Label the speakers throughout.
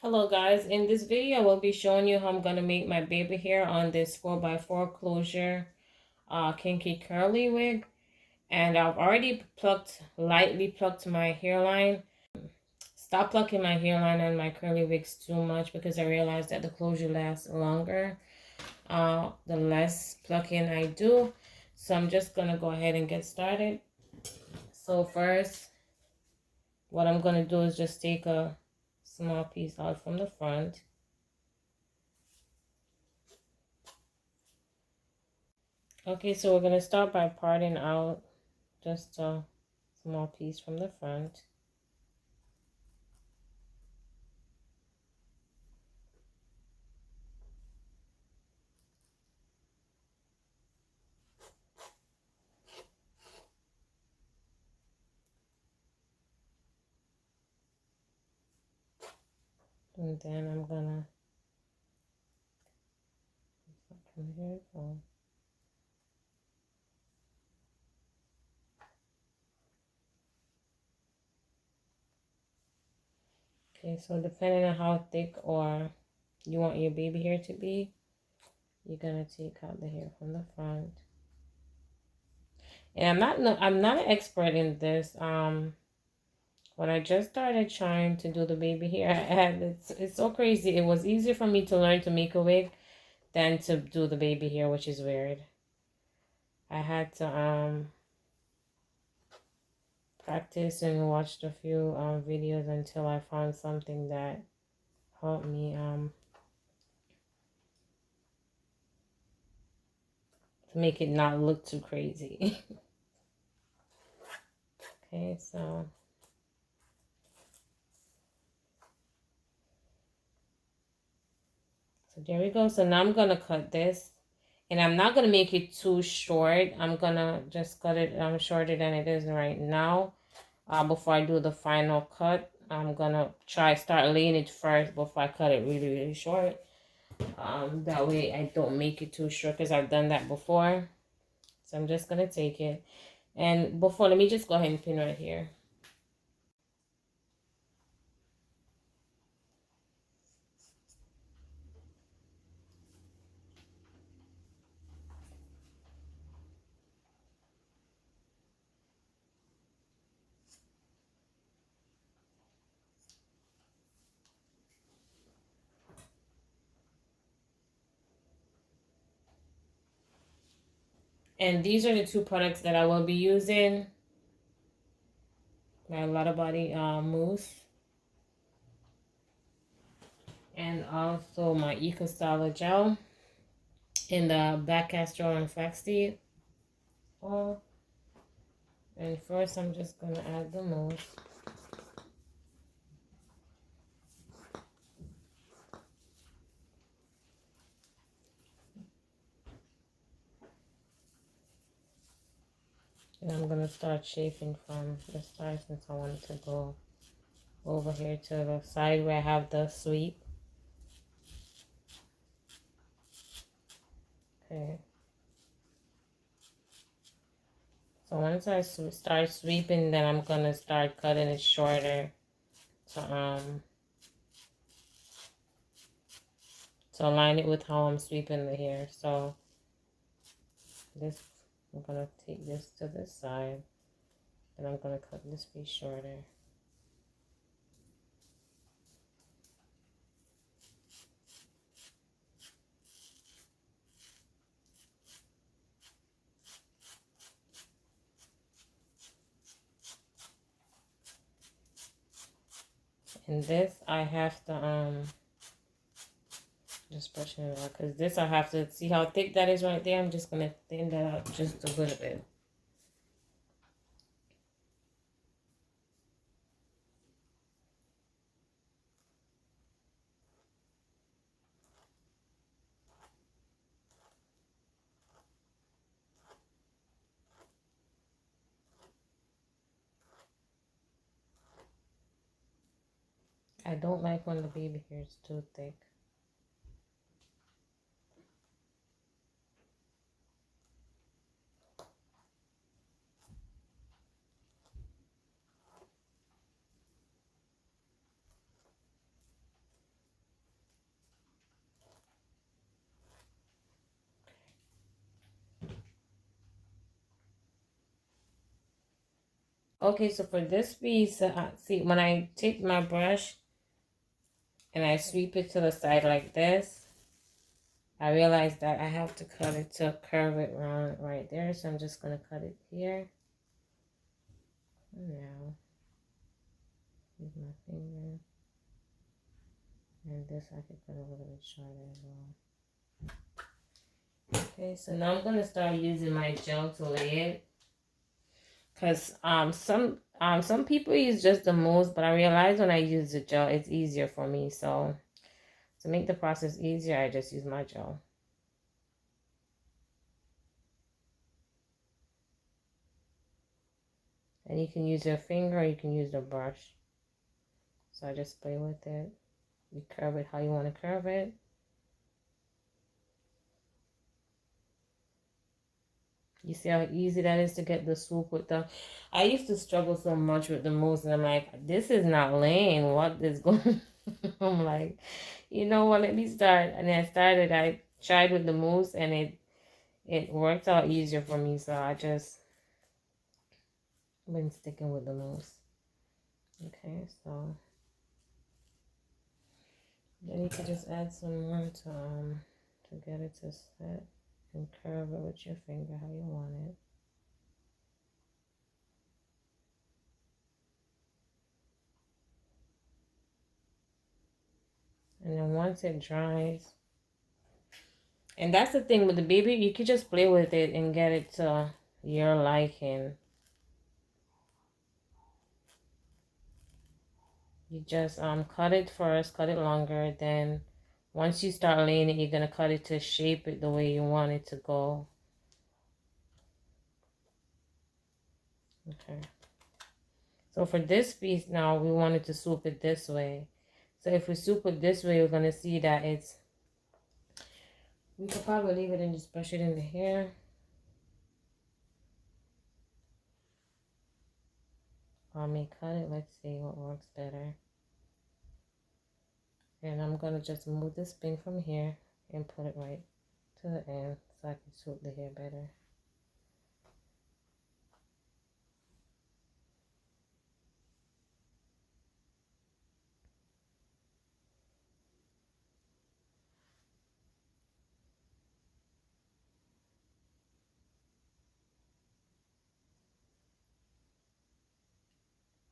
Speaker 1: Hello guys, in this video I will be showing you how I'm going to make my baby hair on this 4x4 closure kinky curly wig. And I've already lightly plucked my hairline. Stop plucking my hairline and my curly wigs too much because I realized that the closure lasts longer the less plucking I do. So I'm just going to go ahead and get started. So first, what I'm going to do is just take a small piece out from the front. Okay, so we're going to start by parting out just a small piece from the front. And then I'm going to, here we go. Okay, so depending on how thick or you want your baby hair to be, you're gonna take out the hair from the front. And I'm not an expert in this. When I just started trying to do the baby hair, it's so crazy. It was easier for me to learn to make a wig than to do the baby hair, which is weird. I had to practice and watched a few videos until I found something that helped me to make it not look too crazy. Okay, so there we go. So now I'm gonna cut this, and I'm not gonna make it too short. I'm gonna just cut it shorter than it is right now. Before I do the final cut, I'm gonna start laying it first before I cut it really short. That way I don't make it too short because I've done that before. So I'm just gonna take it, and before, let me just go ahead and pin right here. And these are the two products that I will be using. My LottaBody Mousse. And also my Castor gel. In the black Castor and Flaxseed oil. And first I'm just going to add the mousse. And I'm going to start shaping from the start since I want it to go over here to the side where I have the sweep. Okay. So once I start sweeping, then I'm going to start cutting it shorter to align it with how I'm sweeping the hair. So this, I'm going to take this to this side, and I'm going to cut this piece shorter. And this I have to just brushing it out, because this I have to see how thick that is right there. I'm just gonna thin that out just a little bit. I don't like when the baby hair is too thick. Okay, so for this piece, see, when I take my brush and I sweep it to the side like this, I realize that I have to cut it to curve it around right there. So I'm just going to cut it here. Now, use my finger. And this I could cut a little bit shorter as well. Okay, so now I'm going to start using my gel to lay it. Because some people use just the mousse, but I realize when I use the gel, it's easier for me. So to make the process easier, I just use my gel. And you can use your finger or you can use the brush. So I just play with it. You curve it how you want to curve it. You see how easy that is to get the swoop with the... I used to struggle so much with the mousse, and I'm like, this is not laying. What is going I'm like, you know what, let me start. And then I tried with the mousse, and it worked out easier for me. So I just been sticking with the mousse. Okay, so then you can just add some more to get it to set and curve it with your finger how you want it. And then once it dries, and that's the thing with the baby, you can just play with it and get it to your liking. You just cut it first, cut it longer, then once you start laying it, you're gonna cut it to shape it the way you want it to go. Okay. So for this piece now, we wanted to swoop it this way. So if we swoop it this way, we're gonna see that we could probably leave it and just brush it in the hair. I may cut it. Let's see what works better. And I'm gonna just move this pin from here and put it right to the end so I can swoop the hair better.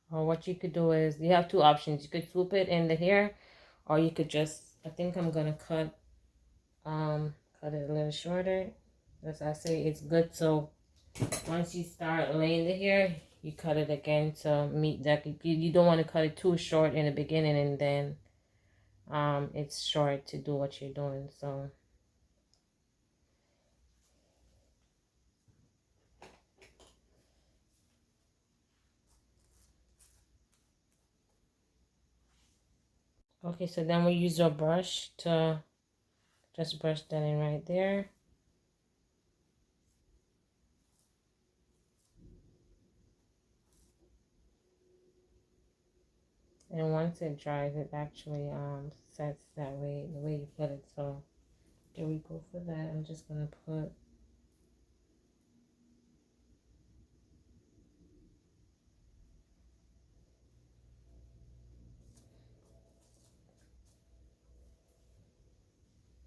Speaker 1: Or what you could do is, you have two options. You could swoop it in the hair, or you could just, I think I'm gonna cut it a little shorter. As I say, it's good. So once you start laying the hair, you cut it again to meet that. You don't want to cut it too short in the beginning, and then it's short to do what you're doing. So okay, so then we use our brush to just brush that in right there. And once it dries, it actually sets that way, the way you put it. So there we go for that. I'm just gonna put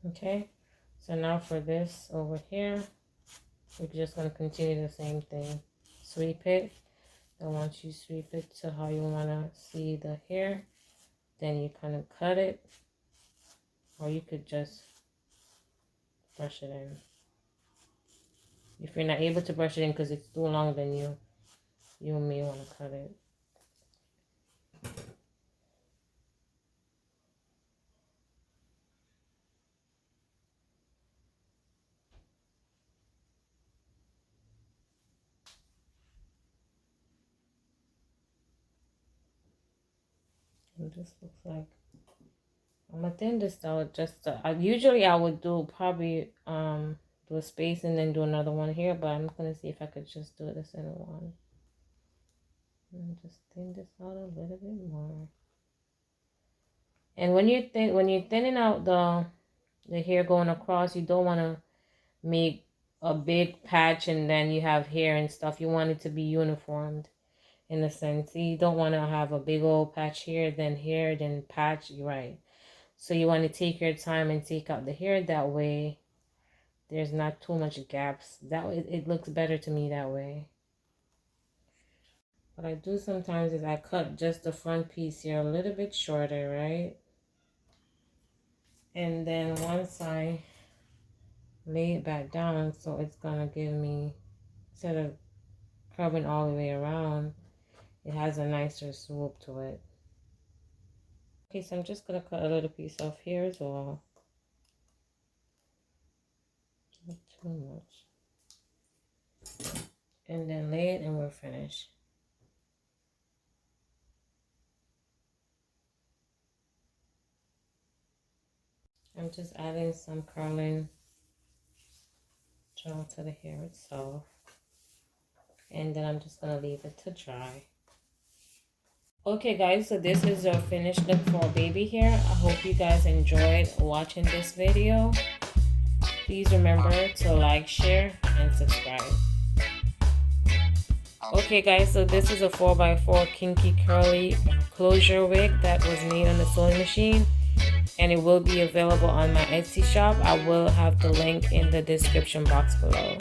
Speaker 1: okay. So now for this over here, we're just gonna continue the same thing. Sweep it. And once you sweep it to how you wanna see the hair, then you kind of cut it, or you could just brush it in. If you're not able to brush it in because it's too long, then you may want to cut it. And this looks like, I'm gonna thin this out just usually I would do probably do a space and then do another one here, but I'm gonna see if I could just do this in one. And just thin this out a little bit more. And when you're thinning out the hair going across, you don't want to make a big patch and then you have hair and stuff. You want it to be uniformed. in a sense. You don't want to have a big old patch here, then patch, right? So you want to take your time and take out the hair. That way there's not too much gaps. That way it looks better to me that way. What I do sometimes is I cut just the front piece here a little bit shorter, right? And then once I lay it back down, so it's gonna give me, instead of curving all the way around, it has a nicer swoop to it. Okay, so I'm just gonna cut a little piece off here as well. Not too much. And then lay it and we're finished. I'm just adding some curling gel to the hair itself. And then I'm just gonna leave it to dry. Okay guys, so this is our finished look for baby hair. I hope you guys enjoyed watching this video. Please remember to like, share, and subscribe. Okay guys, so this is a 4x4 kinky curly closure wig that was made on the sewing machine, and it will be available on my Etsy shop. I will have the link in the description box below.